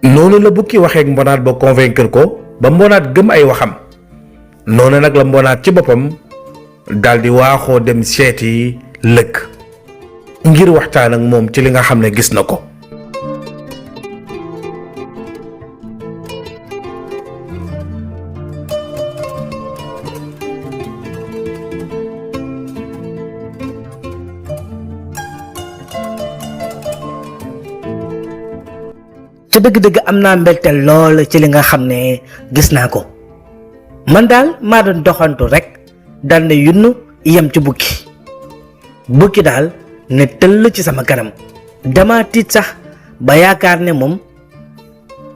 noonu la bukki waxeek mbonaat ba convaincre ko ba mbonaat gëm ay waxam. noonu nag la mbonaat ci boppam daldi waaxoo dem seeti lëg ngir waxtaan ak moom ci li nga xam ne gis na ko. ca dëgg-dëgg am naa mbégteel lool ci li nga xam ne gis naa ko man daal maa doon doxantu rek dal ne yunn yem ci bukki daal ne tëll ci sama kanam dama tiit sax ba yaakaar ne moom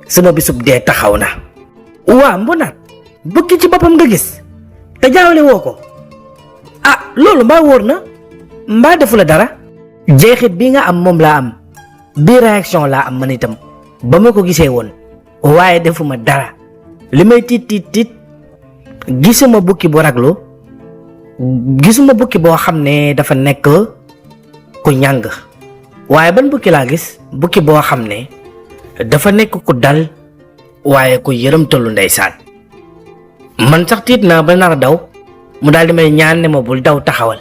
sama bisub dee taxaw na. waa mbonaat bukki ci boppam nga gis te jaawle woo ko ah loolu mbaa wóor na mbaa defu la dara. jeexit bi nga am moom laa am bii réaction laa am man itam ba ma ko gisee woon waaye defuma dara li may tiit gisuma bukki bu raglu gisuma bukki boo xam ne dafa nekk ku ñàng waaye ban bukki laa gis bukki boo xam ne dafa nekk ku dal waaye ku yërëmtalu ndeysaan. man sax tiit naa ba nar a daw mu daal di may ñaan ne ma bul daw taxawal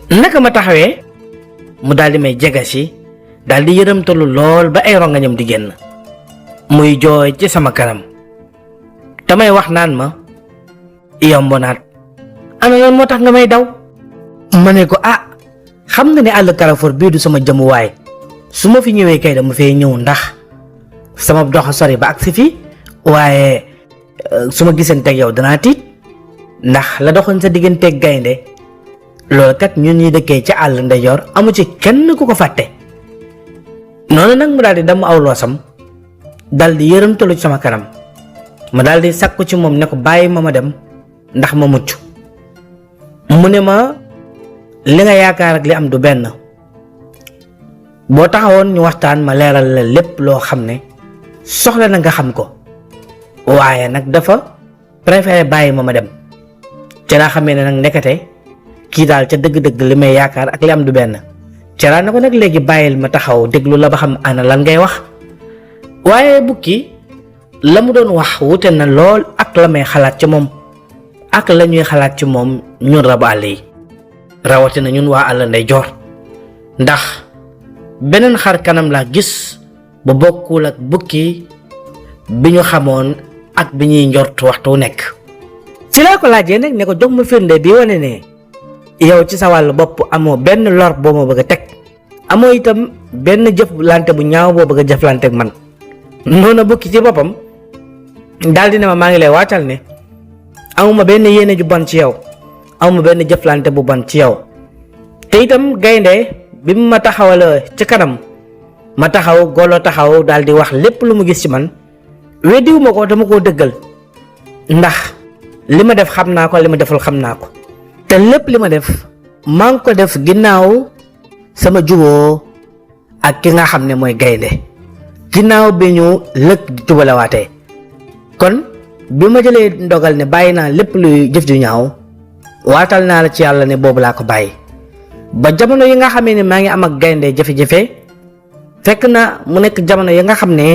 naka ma taxawee mu daal di may jega si daal di yërëmtalu lool ba ay rongañam di génn muy jooy ci sama kanam te may wax naan ma yow mbonaat ana yoon moo tax nga may daw. ma ne ko xam nga ne àll Carrefour bii du sama jëmuwaay su ma fi ñëwee kay dama fay ñëw ndax sama dox sori ba agsi fii waaye su ma gisanteeg yow danaa tiit ndax la doxoon sa digganteeg gaynde loolu kat ñun ñi dëkkee ci àll ndeyjoor amu ci kenn ku ko fàtte. noonu nag mu daal di damm aw loosam dal di yërëmtalu ci sama kanam ma daal di sakku ci moom ne ko bàyyi ma dem ndax ma mucc. mu ne ma li nga yaakaar ak li am du benn boo taxawoon ñu waxtaan ma leeral la lépp loo xam ne soxla na nga xam ko waaye nag dafa préféré bàyyi ma dem ca laa xamee ne nag ndekete kii daal ca dëgg-dëgg li may yaakaar ak li am du benn. cera na ko nag léegi bàyyil ma taxaw déglu la ba xam ana lan ngay wax waaye bukki la mu doon wax wute na lool ak la may xalaat ci moom ak la ñuy xalaat ci moom ñun rabu àll yi rawatina ñun waa àll ndeyjoor ndax beneen xar kanam laa gis bu bokkul ak bukki bi ñu xamoon ak bi ñuy njort waxtu nekk. ci laa ko laajee nag ne ko jox ma firnde bi wane ne yow ci sa wàllu bopp amoo benn lor boo ma bëgg a teg amoo itam benn jëflante bu ñaaw boo bëgg a jëflante ak man. noonu bukki ci boppam daal di ne ma maa ngi lay waatal ne amuma benn yéene ju bon ci yow amuma benn jëflante bu bon ci yow te itam gaynde bi mu ma taxawal ci kanam ma taxaw golo taxaw daal di wax lépp lu mu gis ci man weddiwuma ko dama koo dëggal ndax li ma def xam naa ko li ma deful xam naa ko. te lépp li ma def maa ngi ko def ginnaaw sama juboo ak ki nga xam ne mooy gaynde ginnaaw bi ñu lëg jubalewaatee kon bi ma jëlee ndogal ne bàyyi naa lépp luy jëf ju ñaaw waatal naa la ci yàlla ne boobu laa ko bàyyi ba jamono yi nga xamee ne maa ngi am ak gaynde jafe-jafe fekk na mu nekk jamono yi nga xam ne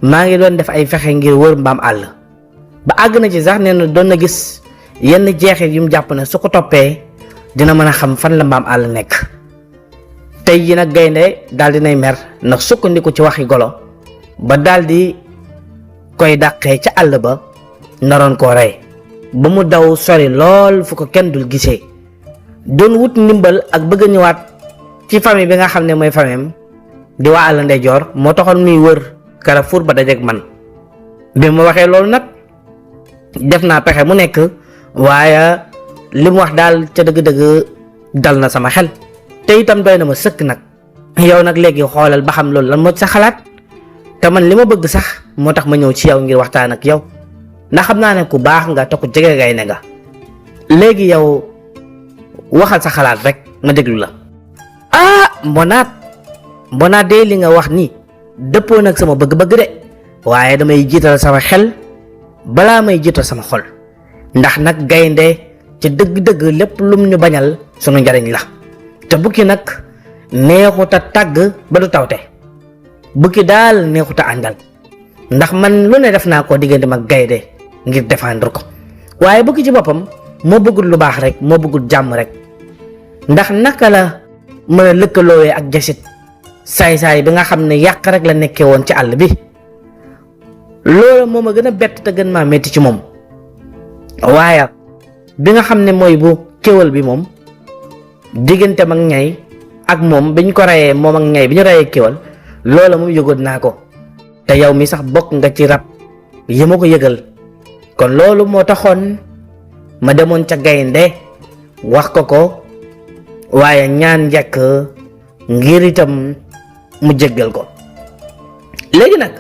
maa ngi doon def ay fexe ngir wër mbaam àll ba àgg na ci sax nee na doon na gis yenn jeexit yu mu jàpp ne su ko toppee dina mën a xam fan la mbaam àll nekk. tey ji nag gaynde daal di nay mer ndax sukkandiku ci waxi golo ba daal di koy dàqee ca àll ba naroon koo rey ba mu daw sori lool fu ko kenn dul gisee doon wut ndimbal ak bëgg a ñëwaat ci famille bi nga xam ne mooy famille di waa àll ndeyjoor moo taxoon muy wër Carrefour ba dajeeg man bi ma waxee loolu nag def naa pexe mu nekk waaye li mu wax daal ca dëgg-dëgg dal na sama xel te itam doy na ma sëkk nag yow nag léegi xoolal ba xam loolu lan moo ci sa xalaat te man li ma bëgg sax moo tax ma ñëw ci yow ngir waxtaan ak yow ndax xam naa ne ku baax nga te ku jege gaynde nga léegi yow waxal sa xalaat rek ma déglu la. mbonaat de li nga wax ni dëppoo nag sama bëgg-bëgg de waaye damay jiital sama xel balaa may jiital sama xol ndax nag gaynde ci dëgg-dëgg lépp lum ñu bañal sunu njariñ la te bukki nag neexuta tàgg ba du tawte bukki daal neexuta àndal ndax man lu ne def naa ko diggante mag gaynde ngir défendre ko waaye bukki ci boppam moo bëggul lu baax rek moo bëggul jàmm rek ndax naka la mën a lëkkaloowee ak jasit saay-saay bi nga xam ne yàq rek la nekkee woon ci àll bi loolu moo ma gën a bett te gën maa metti ci moom waaye bi nga xam ne mooy bu kéwal bi moom diggante mag ñay ak moom biñ ko reyee moom ak ñay bi ñu reyee kéwal loola moom yëgoon naa ko te yow mi sax bokk nga ci rab yi ma ko yëgal kon loolu moo taxoon ma demoon ca gaynde wax ko waaye ñaan njëkk ngir itam mu jéggal ko léegi nag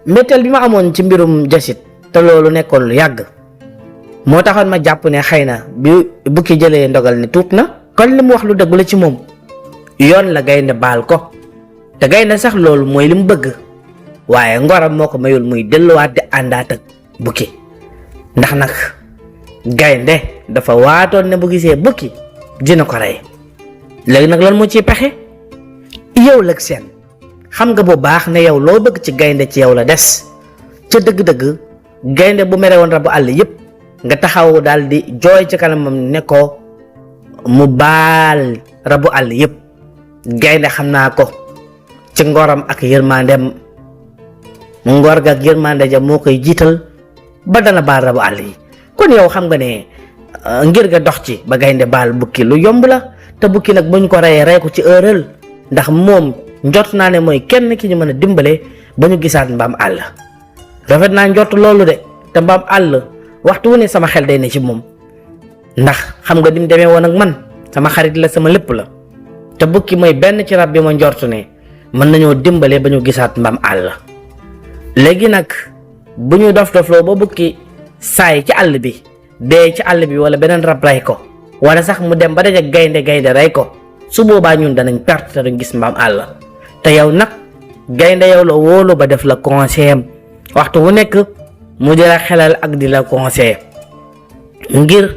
mbetteel bi ma amoon ci mbirum jasit te loolu nekkoon lu yàgg moo taxoon ma jàpp ne xëy na bi bukki jëlee ndogal ne tuub na kon li mu wax lu dëgg la ci moom yoon la gaynde baal ko te gaynde sax loolu mooy li mu bëgg waaye ngoram moo ko mayul muy delluwaat di àndaat ak bukki ndax nag gaynde dafa waatoon ne bu gisee bukki dina ko rey léegi nag lan moo ciy pexe yow lëg seen xam nga bu baax ne yow loo bëgg ci gaynde ci yow la des ca dëgg-dëgg gaynde bu mere woon rabu àll yépp nga taxaw daal di jooy ci kanamam ne ko mu baal rabu àll yépp gaynde xam naa ko ci ngoram ak yërmandem ngor ga ak yërmande ja moo koy jiital ba dana baal rabu àll yi kon yow xam nga ne ngir nga dox ci ba gaynde baal bukki lu yomb la te bukki nag buñ ko reyee rey ko ci ërël ndax moom njort naa ne mooy kenn ki ñu mën a dimbale ba ñu gisaat mbaam àll rafet naa njort loolu de te mbaam àll waxtu wu ne sama xel day ne ci moom ndax xam nga ni mu demee woon ak man sama xarit la sama lépp la te bukki mooy benn ci rab bi ma njort ne mën nañoo dimbale ba ñu gisaat mbaam àll léegi nag bu ñu dof-dofloo ba bukki saay ci àll bi dee ci àll bi wala beneen rab rey ko wala sax mu dem ba daje gaynde rey ko su boobaa ñun danañ perte te duñ gis mbaam àll te yow nag gaynde yow la wóolu ba def la conseil am waxtu wu nekk mu di la xelal ak di la conseil ngir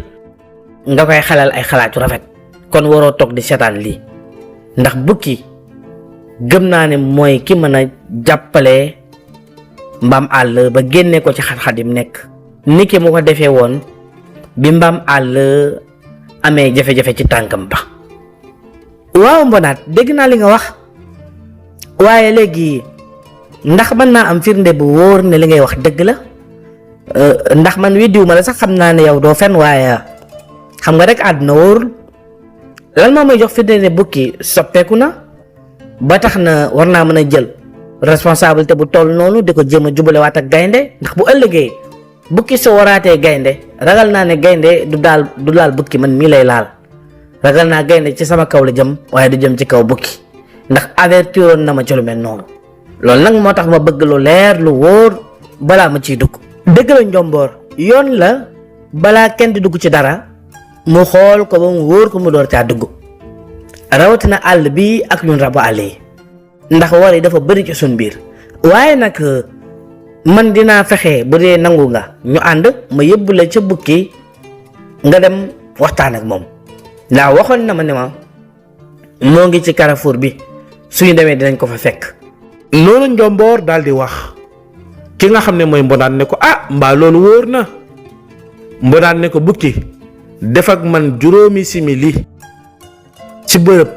nga koy xelal ay xalaatu rafet kon waroo toog di seetaan lii ndax bukki gëm naa ne mooy ki mën a jàppale mbaam àll ba génne ko ci xat-xat yi mu nekk ni ki mu ko defee woon bi mbaam àll amee jafe-jafe ci tànkam ba. waaw mbonaat dégg naa li nga wax waaye léegi ndax mën naa am firnde bu wóor ne li ngay wax dëgg la ndax man weddiwu ma la sax xam naa ne yow doo fen waaye xam nga rek àdduna wóorul lan moo may jox firnde ne bukki soppeeku na ba tax na war naa mën a jël responsabilité bu toll noonu di ko jéem a jubalewaat ak gaynde ndax bu ëllëgee bukki soo waraatee gaynde ragal naa ne gaynde du laal bukki man mii lay laal ragal naa gaynde ci sama kaw la jëm waaye du jëm ci kaw bukki ndax avertiroon na ma ci lu mel noonu loolu nag moo tax ma bëgg lu leer lu wóor balaa ma ciy dugg. dëgg la njomboor yoon la balaa kenn di dugg ci dara mu xool ko ba mu wóor ko mu door caa dugg rawatina àll bi ak ñun rabu àll yi ndax war yi dafa bëri ci suñ biir waaye nag man dinaa fexe bu dee nangu nga ñu ànd ma yóbbu la ca bukki nga dem waxtaan ak moom ndax waxoon na ma ne ma moo ngi ci Carrefour bi suñu demee dinañ ko fa fekk. noonu njomboor daal di wax ki nga xam ne mooy mbonaan ne ko mbaa loolu wóor na mbonaan ne ko bukki def ak man 5 simili ci bërëb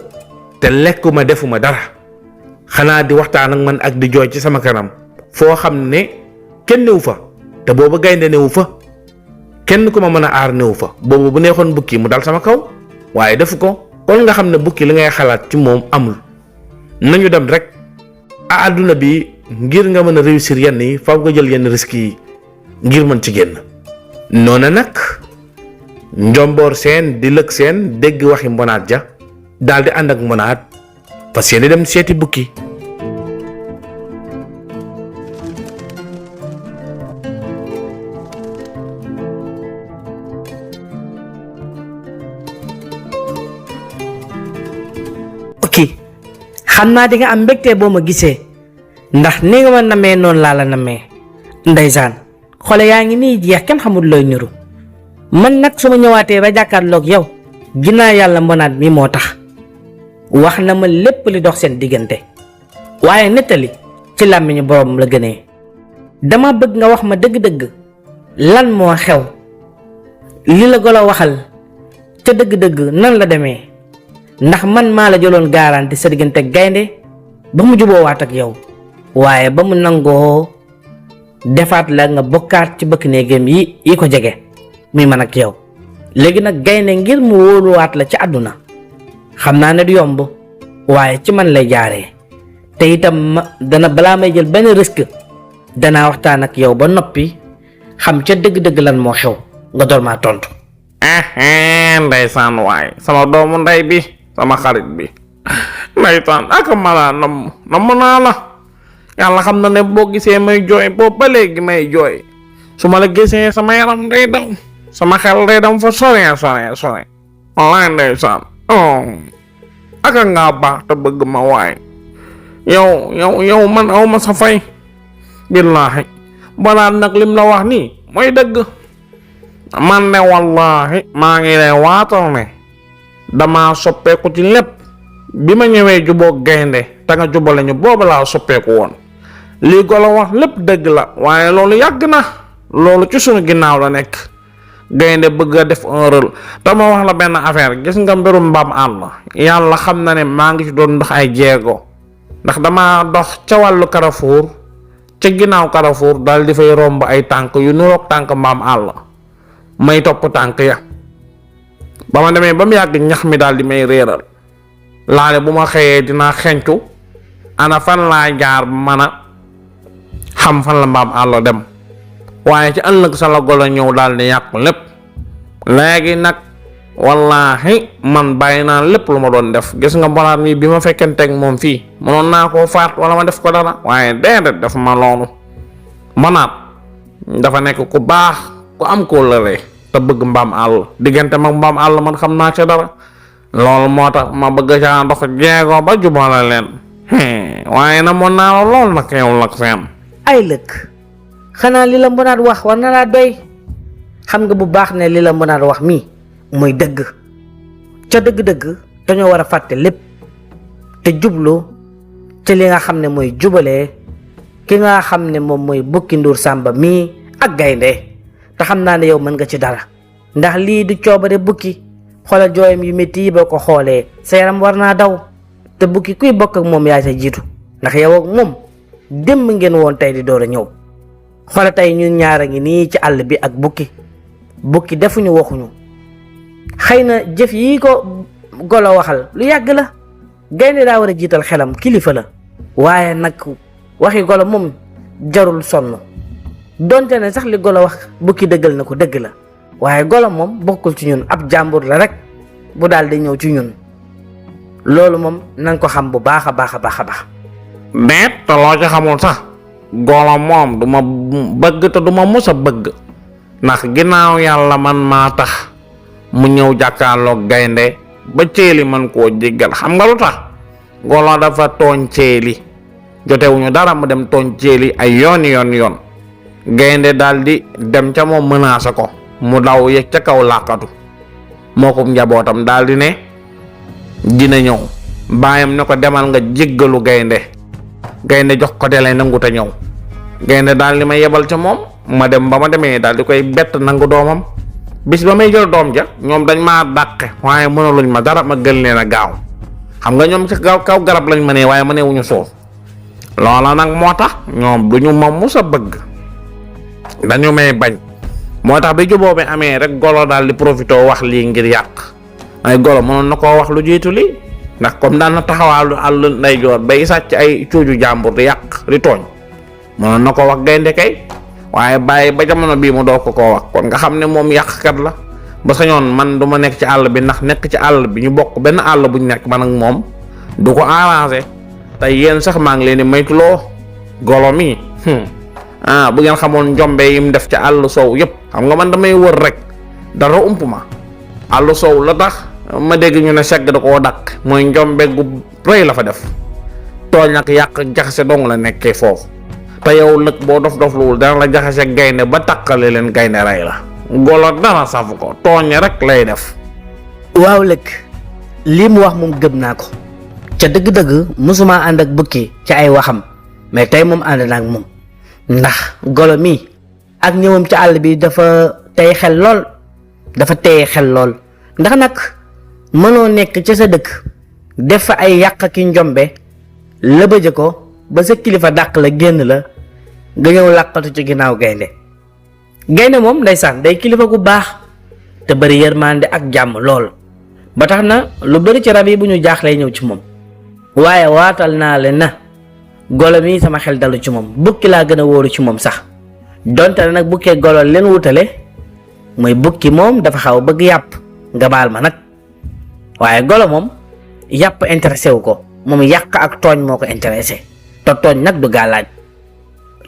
te lekkuma defuma dara xanaa di waxtaan ak man ak di jooy ci sama kanam foo xam ne kenn newu fa te boobu gaynde newu fa kenn ku ma mën a aar newu fa boobu bu neexoon bukki mu dal sama kaw waaye defu ko kon nga xam ne bukki li ngay xalaat ci moom amul nañu dem rek àdduna bi ngir nga mën a réussir yenn yi faaw nga jël yenn risques yi ngir mën ci génn. noona nag njomboor seen di lëg seen dégg waxi mbonaat ja daal di ànd ak mbonaat fas yéene dem seeti bukki. ok xam naa di nga am mbégte boo ma gisee ndax ni nga ma namee noonu laa la namee ndeysaan xole yaa ngi nii jeex kenn xamul looy niru man nag su ma ñëwaatee ba jàkkaarloog yow ginnaaw yàlla mbonaat mi moo tax wax na ma lépp li dox seen diggante waaye nettali ci làmmiñu borom la gënee dama bëgg nga wax ma dëgg-dëgg lan moo xew li la golo waxal ca dëgg-dëgg nan la demee ndax man maa la jëloon garanti sa diggante gaynde ba mu juboowaat ak yow waaye ba mu nangoo defaat la nga bokkaat ci bëkk néegam yi ko jege muy man ak yow léegi nag gaynde ngir mu wóoluwaat la ci àdduna xam naa ne du yomb waaye ci man lay jaaree te itam dana balaa may jël benn risque danaa waxtaan ak yow ba noppi xam ca dëgg-dëgg lan moo xew nga door maa tontu. Ndeysaan waay sama doomu ndey bi sama xarit bi ndeysaan ak mala nam naa la yàlla xam na ne boo gisee may jooy boobu ba léegi may jooy su ma la gisee sama yaram day daw sama xel day dem fa sore wallaay ndeysaan aka ngaa baax te bëgg ma waay yow man aw ma sa fay billaahi banaan nag lim la wax nii mooy dëgg man ne wallaahi maa ngi lay waatal ne dama soppeeku ci lépp bi ma ñëwee juboo gaynde te nga jubale ñu boobu laa soppeeku woon lii golo wax lépp dëgg la waaye loolu yàgg na loolu ci sunu ginnaaw la nekk gaynde bëgg a def un rôle te ma wax la benn affaire gis nga mbirum mbaam àll yàlla xam na ne maa ngi ci doon dox ay jéego ndax dama dox ca wàllu Carrefour ca ginnaaw Carrefour daal di fay romb ay tànk yu nuroog tànk mbaam àll may topp tànk ya ba ma demee ba mu yàgg ñax mi daal di may réeral laale bu ma xëyee dinaa xencu ana fan laa jaar mën a xam fan la mbaam àll dem waaye ci ëllëg sa la golo ñëw daal di yàqu lépp léegi nag wallaahi man bàyyi naa lépp lu ma doon def gis nga mbonaat mi bi ma fekkenteeg moom fii mënoon naa koo faat wala ma def ko dara waaye déedéet def ma loolu mbonaat dafa nekk ku baax ku am koo lëre te bëgg mbaam àll diggante mag mbaam àll man xam naa ca dara loolu moo tax ma bëgg caa dox jeego ba jubale leen waaye na moon naa la lool nag yow lak seen ay lëkk xanaa li la mbonaat wax war na laa doy xam nga bu baax ne li la mbonaat wax mii mooy dëgg ca dëgg-dëgg dañoo war a fàtte lépp te jublu ci li nga xam ne mooy jubalee ki nga xam ne moom mooy Bukki Nduur Sàmba mii ak gaynde te xam naa ne yow mën nga ci dara ndax lii du coobare bukki xoolal jooyam yu métti yi boo ko xoolee sa yaram war naa daw te bukki kuy bokk ak moom yaa sa jiitu ndax yow ak moom démb ngeen woon tey di door a ñëw xoolal tey ñun ñaar a ngi nii ci àll bi ak bukki defuñu waxuñu xëy na jëf yi ko golo waxal lu yàgg la gaynde daa war a jiital xelam kilifa la waaye nag waxi golo moom jarul sonn donte ne sax li golo wax bukki dëggal na ko dëgg la waaye golo moom bokkul ci ñun ab jàmbur la rek bu daal di ñëw ci ñun loolu moom nañ ko xam bu baax a baax a baax a baax. deet te loo ci xamul sax golo moom du ma bëgg te du ma mës a bëgg ndax ginnaaw yàlla man maa tax mu ñëw jàkkaarloog gaynde ba ceeli man koo jéggal xam nga lu tax golo dafa tooñ ceeli jotewuñu dara mu dem tooñ ceeli ay yoon gaynde daldi dem ca moom menacé ko mu daw yegg ca kaw làqatu moo ko njabootam daldi ne dina ñëw baayam ne ko demal nga jéggalu gaynde jox ko tele nangu te ñëw gaynde daldi ma yebal ca moom ma dem ba ma demee daldi koy bett nangu doomam bis ba may jël doom ja ñoom dañ maa dàqe waaye mënaluñ ma dara ma gën leen a gaaw xam nga ñoom ci kaw garab lañ mënee waaye mënewuñu suuf loola nag moo tax ñoom duñu ma mus a bëgg dañu may bañ moo tax bi juboo bi amee rek golo daal di profité wax lii ngir yàq ay golo mënoon na koo wax lu jiitu lii ndax comme daan na taxawaalu àll ndeyjoor bay sàcc ay cuuju jàmbur di yàq di tooñ mënoon na koo wax gaynde kay waaye bàyyi ba jamono bii mu doo ko koo wax kon nga xam ne moom yàqkat la ba sañoon man du ma nekk ci àll bi ndax nekk ci àll bi ñu bokk benn àll bu ñu nekk man ak moom du ko arrangé te yéen sax maa ngi leen di moytuloo golo mi bu ngeen xamoon njombe yi mu def ci àll sow yëpp xam nga man damay wër rek dara ump ma àll sow la tax ma dégg ñu ne segg da koo dàq mooy njombe gu rëy la fa def tooñ ak yàq jaxase dong la nekkee foofu te yow lëg boo dof luwul dana la jaxase gaynde ba takkale leen gaynde rey la. golo dara safu ko tooñ rek lay def. waaw lëg lii mu wax moom gëm naa ko ca dëgg-dëgg musuma ànd ak bukki ci ay waxam mais tey moom ànd naa ak moom ndax golo mi ak ñëwam ci àll bi dafa tey xel lool ndax nag mënoo nekk ca sa dëkk def fa ay yàq ki njombe lëbëje ko ba sa kilifa dàq la génn la nga ñëw làqatu ci ginnaaw gaynde moom ndeysaan day kilifa gu baax te bari yërmande ak jàmm lool ba tax na lu bari ci rab yi bu ñu jaaxlee ñëw ci moom waaye waatal naa leen na golo mi sama xel dalu ci moom bukki laa gën a wóoru ci moom sax donte ne nag bukkee golo leen wutale mooy bukki moom dafa xaw bëgg yàpp nga baal ma nag waaye golo moom yàpp intéressé wu ko moom yàq ak tooñ moo ko intéressé te tooñ nag du gàllaaj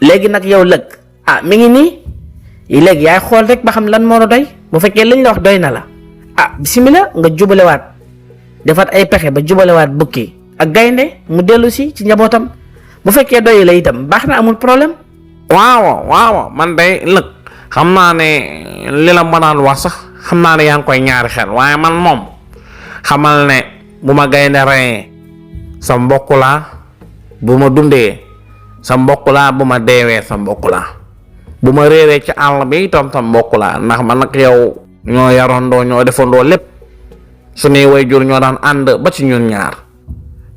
léegi nag yow lëg mi ngi nii léegi yaay xool rek ba xam lan moo la doy bu fekkee liñ la wax doy na la bismillah nga jubalewaat defaat ay pexe ba jubalewaat bukki ak gaynde mu dellu si ci njabootam bu fekkee doy la itam baax na amul problème. waaw man day lëg xam naa ne li la mënaan wax sax xam naa ne yaa ngi koy ñaari xel waaye man moom xamal ne bu ma gaynde reyee sa mbokk laa bu ma dundee sa mbokk laa bu ma deewee sa mbokk laa bu ma réeree ci àll bi itam sa mbokk laa ndax man nag yow ñoo yarandoo ñoo defandoo lépp suñuy waajur ñoo daan ànd ba ci ñun ñaar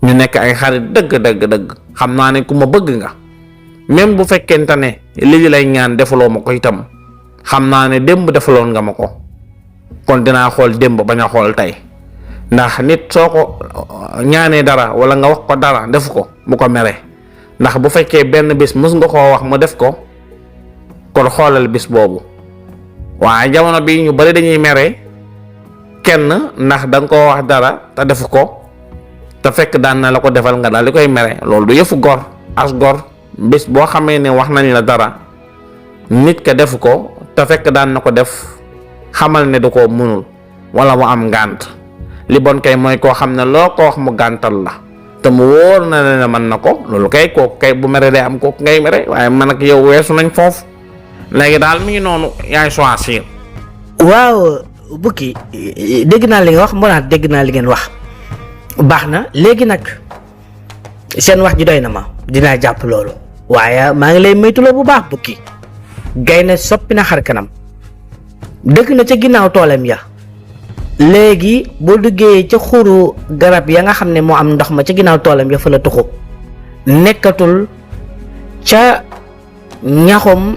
ñu nekk ay xarit dëgg xam naa ne ku ma bëgg nga même bu fekkente ne li lay ñaan defaloo ma ko itam xam naa ne démb defaloon nga ma ko kon dinaa xool démb bañ a xool tey ndax nit soo ko ñaanee dara wala nga wax ko dara def ko bu ko mere ndax bu fekkee benn bis mës nga koo wax mu def ko kon xoolal bis boobu waaye jamono bi ñu bari dañuy mere kenn ndax da nga koo wax dara te defu ko te fekk daan na la ko defal nga daal di koy mere loolu du yëfu gor as gor bis boo xamee ne wax nañ la dara nit ka defu ko te fekk daan na ko def xamal ne du ko mënul wala mu am ngànt li bon kay mooy koo xam ne loo ko wax mu gàntal la te mu wóor na ne mën na ko loolu kay kooku kay bu mere day am kooku ngay mere waaye man ak yow weesu nañ foofu léegi daal mi ngi noonu yaay choisir. waaw bukki dégg naa li nga wax mbonaat dégg naa li ngeen wax baax na léegi nag seen wax ji doy na ma dinaa jàpp loolu waaye maa ngi lay moytuloo bu baax bukki gaynde soppi na xar kanam dëkk na ca ginnaaw toolam ya léegi boo duggee ca xuru garab ya nga xam ne moo am ndox ma ca ginnaaw toolam ya fa la tuxu nekkatul ca ñaxum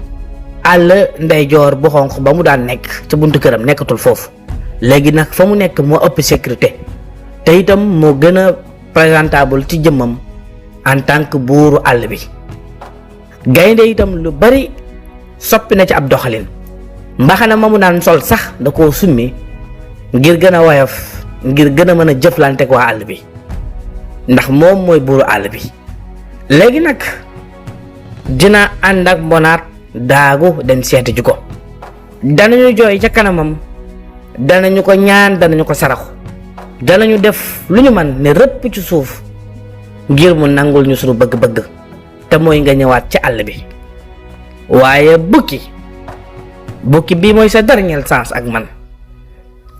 àll ndeyjoor bu xonq ba mu daan nekk ca buntu këram nekkatul foofu léegi nag fa mu nekk moo ëpp sécurité te itam moo gën a présentable ci jëmmam en tant que buuru àll bi gaynde itam lu bari soppi na ci ab doxalin mbaxana ma mu daan sol sax da koo summi ngir gën a woyof ngir gën a mën a jëflante ak waa àll bi ndax moom mooy buuru àll bi léegi nag dina ànd ak mbonaat daagu dem seeti ji ko danañu jooy ca kanamam danañu ko ñaan danañu ko saraxu danañu def lu ñu man ne rëpp ci suuf ngir mu nangul ñu suñu bëgg-bëgg te mooy nga ñëwaat ci àll bi waaye bukki bii mooy sa dernière chance ak man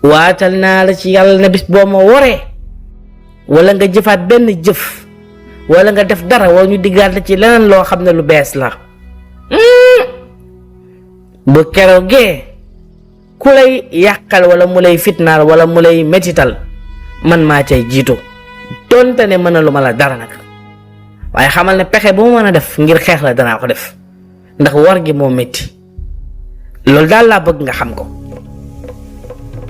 waatal naa la ci yàlla na bis boo ma woree wala nga jëfaat benn jëf wala nga def dara wala ñu diggaat la ci leneen loo xam ne lu bees la bu keroogee ku lay yàqal wala mu lay fitnaal wala mu lay metital man maa cay jiitu donte ne mën a lu ma la dara nag waaye xamal ne pexe bu mu mën a def ngir xeex la danaa ko def ndax war gi moo métti loolu daal laa bëgg nga xam ko.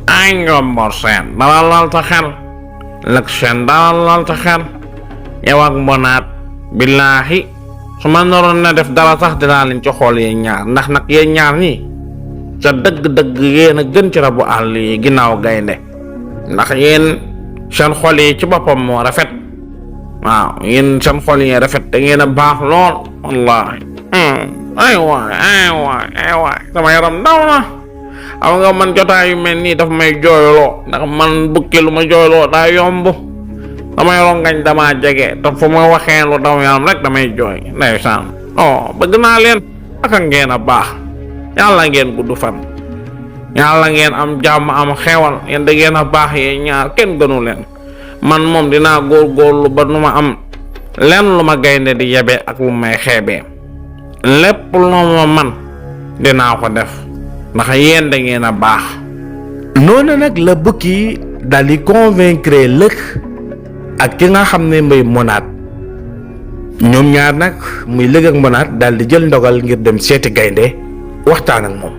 ay Ngombo Sène dalal lal ta xel Lëg Sène dalal lal ta xel yow ak mbonaat billaahi su ma naroon na def dara sax dinaa leen ci xool yéen ñaar ndax nag yéen ñaar ñi ca dëgg-dëgg yéen a gën ci rabu àll yi ginnaaw gaynde ndax yéen seen xol yi ci boppam moo rafet waaw yéen seen xol yi rafet da ngeen a baax lool wallaahi ay waay sama yaram daw na xam nga man jotaay yu mel nii daf may jooyloo ndax man bukki lu ma jooyloo daa yomb damay rongañ damaa jege te fu ma waxee lu daw yaram rek damay jooy ndeysaan bëgg naa leen aka ngeen a baax yàlla ngeen gudd fan yàlla ngeen am jàmm am xewal yéen da ngeen a baax yee ñaar kenn gënu leen man moom dinaa góorgóorlu ba nu ma am lenn lu ma gaynde di yebe ak lu may xeebee lépp lu ma man dinaa ko def ndax yéen da ngeen a baax. noonu nag la bukki daal di convaincre lëg ak ki nga xam ne mooy Mbonaat ñoom ñaar nag muy lëg ak Mbonaat daal di jël ndogal ngir dem seeti gaynde waxtaan ak moom.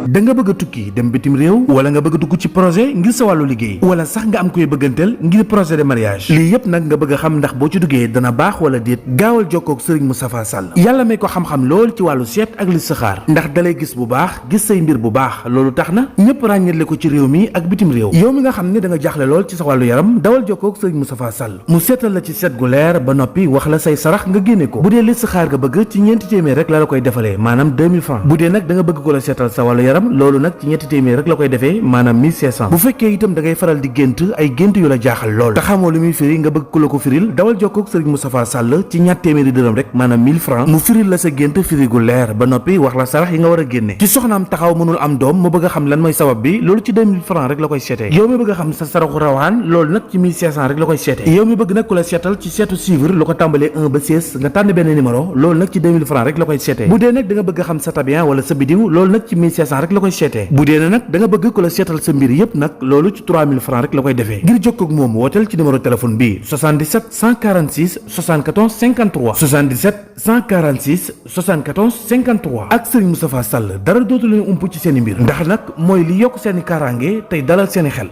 da nga bëgg a tukki dem bitim réew wala nga bëgg a dugg ci projet ngir sa wàllu liggéey wala sax nga am koy bëgganteel ngir projet de mariage lii yëpp nag nga bëgg a xam ndax boo ci duggee dana baax wala déet gaawal jokkoo ak Serigne Moustapha Sall yàlla may ko xam-xam lool ci wàllu seet ak listixaar ndax dalay gis bu baax gis say mbir bu baax loolu tax na ñëpp ràññetle ko ci réew mi ak bitim réew yow mi nga xam ne da nga jaaxle lool ci sa wàllu yaram dawal jokkoo ak Serigne Moustapha Sall mu seetal la ci seet gu leer ba noppi wax la say sarax nga génne ko bu dee listixaar nga bëgg ci ñeenti téeméer rek la koy defalee maanaam 2000 francs bu dee nag da nga bëgg ko la seetal sa wàllu yaram loolu nag ci ñetti téeméer rek la koy defee maanaam 1500 bu fekkee itam da ngay faral di gént ay gént yu la jaaxal lool te xamoo lu muy firi nga bëgg ku la ko firil dawal jokkoo ak Serigne Moustapha Sall ci ñatt téeméeri dërëm rek maanaam 1000 francs mu firil la sa gént firi gu leer ba noppi wax la sarax yi nga war a génne ci soxnaam taxaw mënul am doom mu bëgg a xam lan mooy sabab bi loolu ci 2000 francs rek la koy seetee yow mi bëgg a xam sa saraxu rawaan loolu nag ci 1500 rek la koy seetee yow mi bëgg nag ku la seetal ci seetu suivre lu ko tàmbalee 1 ba 16 nga tànn benn numéro loolu nag ci 2000 francs rek la koy seetee bu dee nag da nga bëgg a xam sa tabian wala sa bidiw loolu nag ci 1500 rek la koy seetee bu dee nag da nga bëgg ku la seetal sa mbir yépp nag loolu ci 3000 francs rek la koy defee ngir jokkoo ak moom wooteel ci numéro téléphone bi 77 146 74 53 77 146 74 53 ak Serigne Moustapha Sall dara dootu leen ump ci seen i mbir ndax nag mooy li yokk seen i kaaraange tey dalal seen i xel.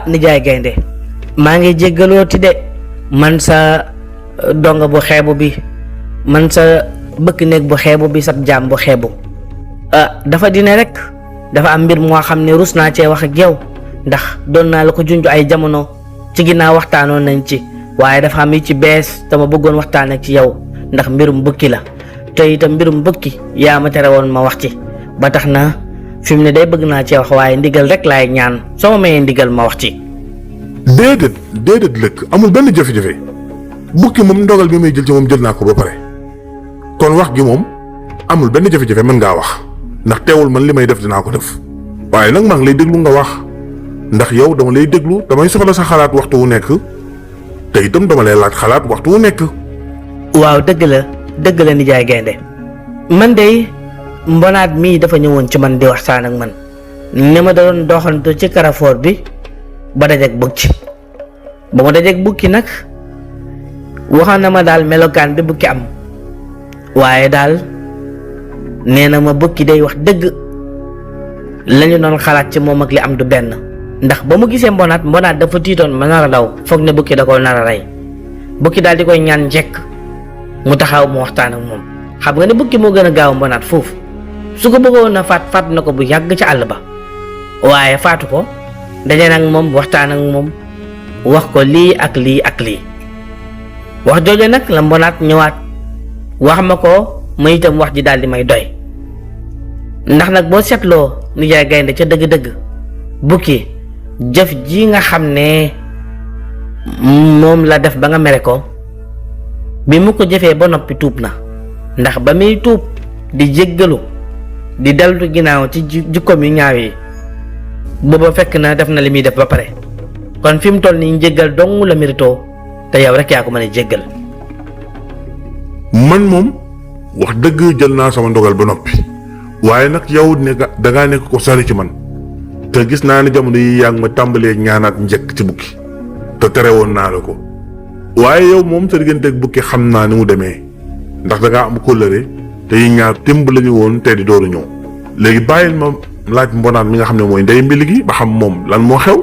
nijaay gaynde maa ngi jéggalooti de man sa donga bu xeebu bi man sa bëkk néeg bu xeebu bi sab jaam bu xeebu dafa dine rek dafa am mbir moo xam ne rus naa cee wax ak yow ndax doon naa la ko junj ay jamono ci ginnaaw waxtaanoon nañ ci waaye dafa am yi ci bees dama bëggoon waxtaan ak ci yow ndax mbirum bukki la te itam mbirum bukki yaa ma tere woon ma wax ci ba tax na fi mu ne day bëgg naa cee wax waaye ndigal rek laay ñaan soo ma mayee ndigal ma wax ci. déedéet lëkk amul benn jafe-jafe bukki moom ndogal bi may jël ci moom jël naa ko ba pare kon wax gi moom amul benn jafe-jafe mën ngaa wax ndax teewul man li may def dinaa ko def waaye nag maa ngi lay déglu nga wax ndax yow dama lay déglu damay soxla sa xalaat waxtu wu nekk te itam dama lay laaj xalaat waxtu wu nekk. waaw dëgg la nijaay gaynde man de Mbonaat mii dafa ñëwoon ci man di waxtaan ak man ni ma doon doxantu ci Carrefour bi ba dajeek bukki ba ma dajeek bukki nag waxoon na ma daal melokaan bi bukki am waaye daal nee na ma bukki day wax dëgg lañu doon xalaat ci moom ak li am du benn ndax ba mu gisee Mbonaat dafa tiitoon ma nar a daw foog ne bukki da ko nar a rey bukki daal di koy ñaan njekk mu taxaw mu waxtaan ak moom xam nga ne bukki moo gën a gaaw Mbonaat foofu su ko bëggoon a faat na ko bu yàgg ca àll ba waaye faatu ko daje nag moom waxtaan ak moom wax ko lii ak lii ak lii wax jooju nag la Mbonaat ñëwaat wax ma ko ma itam wax ji daal di may doy ndax nag boo seetloo nijaay gaynde ca dëgg-dëgg bukki jëf ji nga xam ne moom la def ba nga mere ko bi mu ko jëfee ba noppi tuub na ndax ba muy tuub di jéggalu di dellu ginnaaw ci jikkoom yu ñaaw yi booba fekk na def na li muy def ba pare kon fi mu toll nii njéggal dong la méritoo te yow rek yaa ko mën a jéggal. man moom wax dëgg jël naa sama ndogal ba noppi waaye nag yow dangaa nekk ko sori ci man te gis naa ne jamono yi yaa ngi ma tàmbalee ñaanaat njëkk ci bukki te tere woon naa la ko waaye yow moom sa digganteeg bukki xam naa ni mu demee ndax dangaa am kóllëre te yi ñaar timb lañu woon te di dooru ñëw léegi bàyyil ma laaj Mbonaat mi nga xam ne mooy ndey mbili gi ba xam moom lan moo xew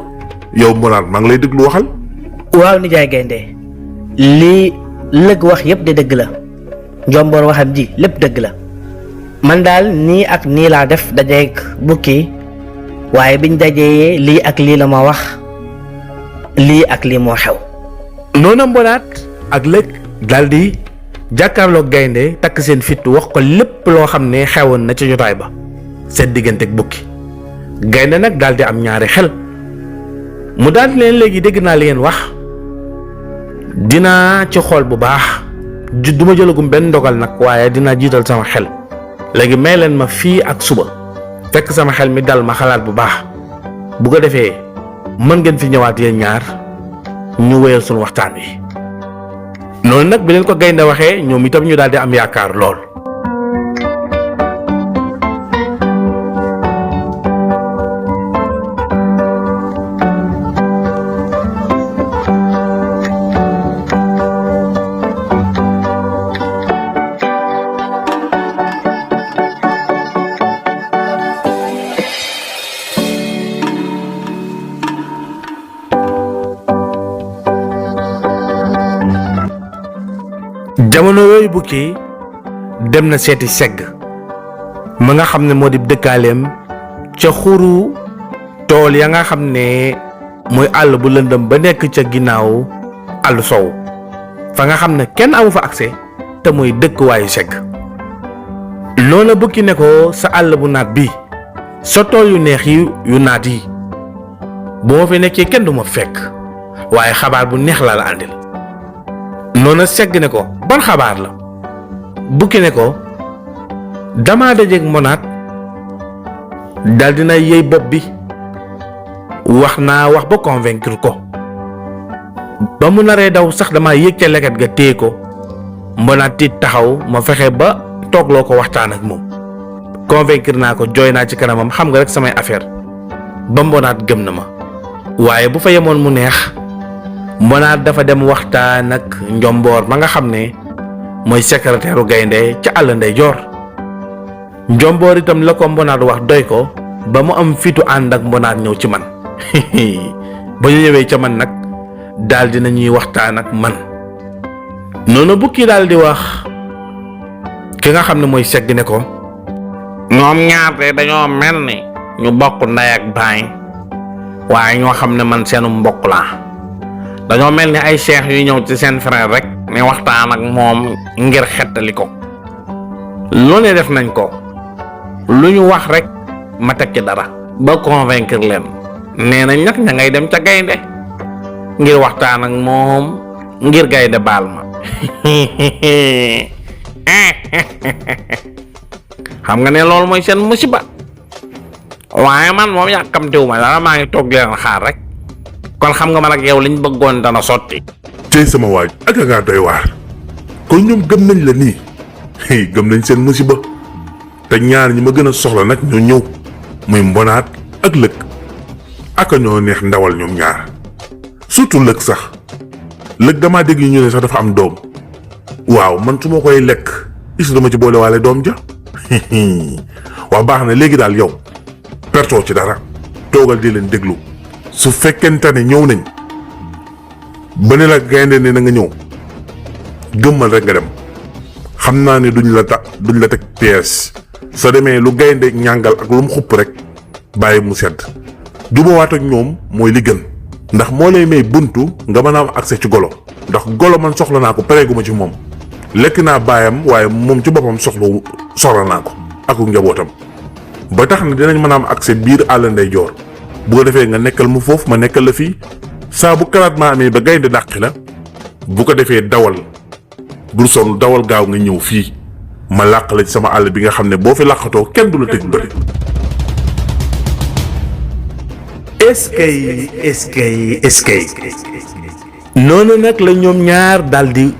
yow Mbonaat maa ngi lay déglu waxal. waaw nijaay gaynde lii lëg wax yépp de dëgg la njomboor waxam ji lépp dëgg la man daal nii ak nii laa def dajeeg bukki waaye biñ dajee lii ak lii la ma wax lii ak lii moo xew. noona mbonaat ak lëg daldi jàkkaarloog gaynde takk seen fit wax ko lépp loo xam ne xewoon na ca jotaay ba seen diggante ak bukki. gaynde nag daldi am ñaari xel mu daldi leen léegi dégg naa li ngeen wax dinaa ci xool bu baax duma jëlagum benn ndogal nag waaye dinaa jiital sama xel léegi may leen ma fii ak suba fekk sama xel mi dal ma xalaat bu baax bu ko defee mën ngeen fi ñëwaat yéen ñaar ñu wéyal suñu waxtaan wi. noonu nag bi leen ko gaynde waxee ñoom itam ñu daldi am yaakaar lool. jamono yooyu bukki dem na seeti segg ma nga xam ne moo di dëkkaaleem ca xuru tool ya nga xam ne mooy àll bu lëndëm ba nekk ca ginnaaw àll sow fa nga xam ne kenn amu fa accès te mooy dëkkuwaayu segg. noona bukki ne ko sa àll bu naat bi sa tool yu neex yi yu naat yi bu ma fi nekkee kenn du ma fekk waaye xabaar bu neex laa la àndil. noona segg ne ko ban xabaar la. bukki ne ko dama dajeeg mbonaat dal dina yëy bopp bi wax naa wax ba convaincre ko ba mu naree daw sax dama yéeg ca leket ga téye ko mbonaat tiit taxaw ma fexe ba toogloo ko waxtaan ak moom convaincre naa ko jooy naa ci kanamam xam nga rek samay affaire ba mbonaat gëm na ma waaye bu fa yemoon mu neex mbonaat dafa dem waxtaan ak njomboor ma nga xam ne mooy secrétaire gaynde ca àll ndeyjoor. njomboor itam la ko mbonaat wax doy ko ba mu am fitu ànd ak mbonaat ñëw ci man ba ñu ñëwee ca man nag daal dina ñuy waxtaan ak man. noonu bukki daal di wax ki nga xam ne mooy segg ne ko ñoom ñaar de dañoo mel ni ñu bokk ndey ak baay waaye ñoo xam ne man seenu mbokk laa dañoo mel ni ay cheikh yu ñëw ci seen frère rek ne waxtaan ak moom ngir xettali ko lu ne def nañ ko lu ñu wax rek ma teg ci dara ba convaincre leen nee nañ nag ña ngay dem ca gaynde ngir waxtaan ak moom ngir gaynde baal ma xam nga ne loolu mooy seen musiba waaye man moom yàkkamtiwuma dara maa ngi toog leen xaar rek kon xam nga man ak yow liñ bëggoon dana sotti. tey sama waaj ak ngaa doy waar kon ñoom gëm nañ la nii gëm nañ seen musiba te ñaar ñi ma gën a soxla nag ñoo ñëw muy mbonaat ak lëg ak ñoo neex ndawal ñoom ñaar surtout lëg sax lëg damaa dégg ñu ne sax dafa am doom waaw man su ma koy lekk is dama ci boole waale doom ja waaw baax na léegi daal yow pertoo ci dara toogal di leen déglu su fekkente ne ñëw nañ ba ne la gaynde ne na nga ñëw gëmmal rek nga dem xam naa ne duñ la teg pièce sa demee lu gaynde ñàngal ak lu mu xupp rek bàyyi mu sedd jubawaat ak ñoom mooy li gën ndax moo lay may buntu nga mën a am accès ci golo ndax golo man soxla naa ko pareeguma ci moom lekk naa baayam waaye moom ci boppam soxla naa ko ak njabootam ba tax na dinañ mën a am accès biir àll ndeyjoor bu ko defee nga nekkal mu foofu ma nekkal la fii saa bu kalaat maa amee ba gaynde dàqi la bu ko defee dawal bul sonn dawal gaaw nga ñëw fii ma làq la ci sama àll bi nga xam ne boo fi làqatoo kenn du la tëj bëri. eskay noonu nag la ñoom ñaar daldi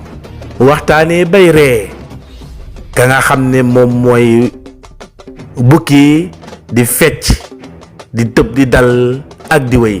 waxtaanee bay ree ka nga xam ne moom mooy bukki di fecc di tëb di dal ak di wéy.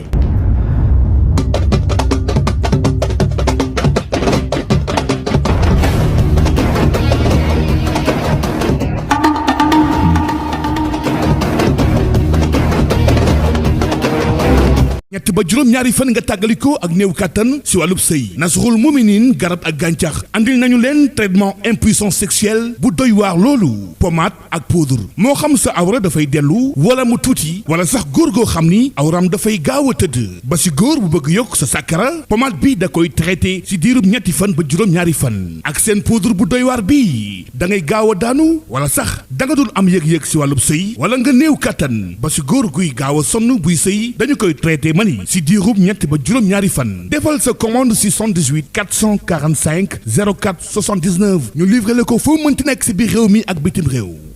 ñetti ba juróom-ñaari fan nga tàggalikoo ak néew kàttan si wàllub sëy. Nasrul Muminin garab ak gàncax andil nañu leen traitement impuissance sexuelle bu doy waar loolu pommade ak poudre moo xam sa awra dafay dellu wala mu tuuti wala sax góor goo xam ni awram dafay gaaw a tëdd ba si góor bu bëgg yokk sa sàkkara pommade bi da koy traité si diirub ñetti fan ba juróom-ñaari fan ak seen poudre bu doy waar bi da ngay gaaw a daanu wala sax da nga dul am yëg-yëg si wàllub sëy wala nga néew kàttan ba si góor guy gaaw a sonn buy sëy dañu koy traité mani si diirub ñetti ba juróom-ñaari fan defal sa commande si 78 445 04 79 ñu livré la ko foo mënti nekk si biir réew mi ak bitim réew.